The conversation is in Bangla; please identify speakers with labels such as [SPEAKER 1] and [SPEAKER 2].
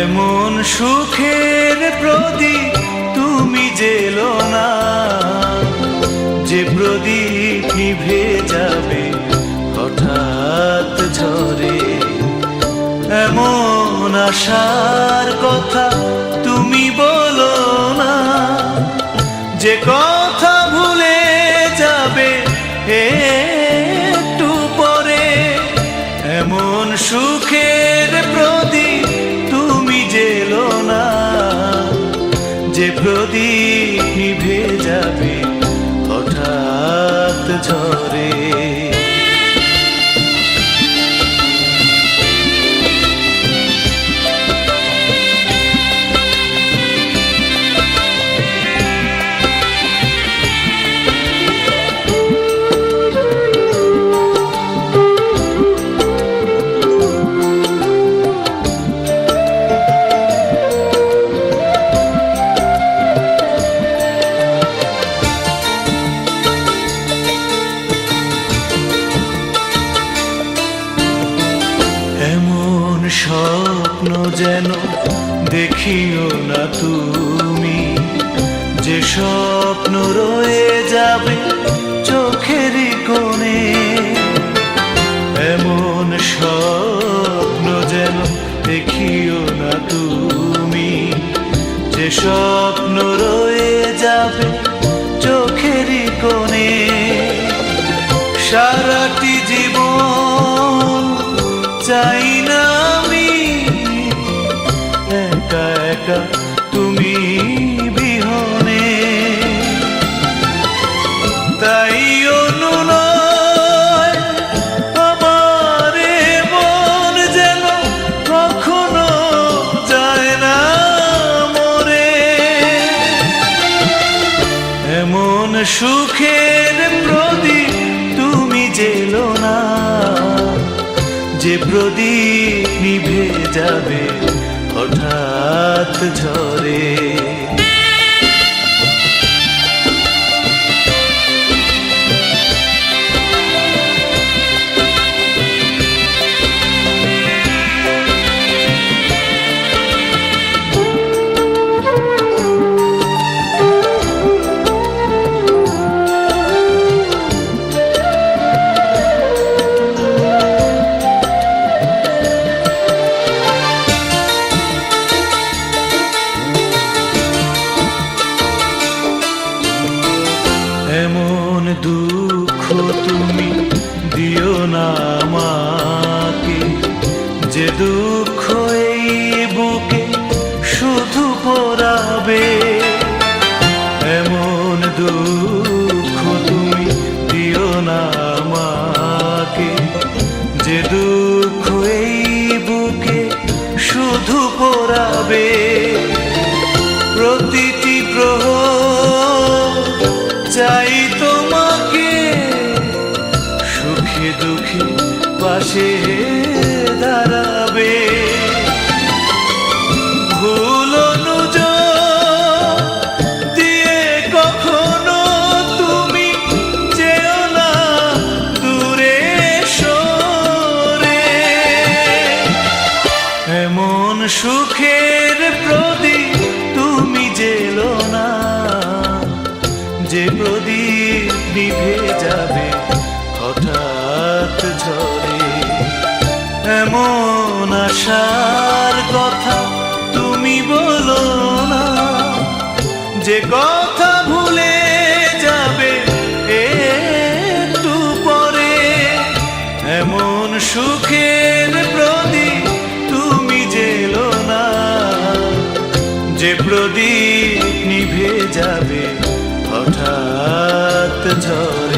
[SPEAKER 1] এমন সুখের প্রদীপ তুমি জেলো না, যে প্রদীপ নিভে যাবে হঠাৎ ঝরে। এমন আশার কথা তুমি বলো না, যে কথা ভুলে যাবে একটু পরে। এমন সুখের প্রদীপ তুমি জেলো না, যে প্রদীপ নিভে যাবে হঠাৎ ঝরে। এমন স্বপ্ন যেন দেখিও না তুমি, যে স্বপ্ন রয়ে যাবে চোখেরই কোণে। এমন স্বপ্ন যেন দেখিও না তুমি, যে স্বপ্ন রয়ে যাবে চোখেরই কোণে। সারাটি জীবন চাই না আমি একা একা তুমি বিহনে। তাই অনুনয় আমার মন যেন কখনো যায় না মরে। এমন সুখের প্রদীপ তুমি জেলো না, যে প্রদীপ নিভে যাবে হঠাৎ ঝরে। এমন দুঃখ তুমি দিও না আমাকে, যে দুঃখ এই বুকে শুধু পোড়াবে। এমন দুঃখ তুমি দিও না আমাকে, যে দুঃখ এই বুকে শুধু পোড়াবে। প্রতিটি প্রহর চাই তোমাকে, সুখে দুঃখে পাশে দাঁড়াবে। ভুল অনুযোগ দিয়ে কখনো তুমি যেও না দূরে সরে। এমন সুখের প্রদীপ তুমি জেলো না, যে প্রদীপ নিভে যাবে হঠাৎ ঝরে। এমন আশার কথা তুমি বলো না, যে কথা ভুলে যাবে একটু পরে। এমন সুখের প্রদীপ তুমি জেলো না, যে প্রদীপ নিভে যাবে হঠাৎ ঝরে।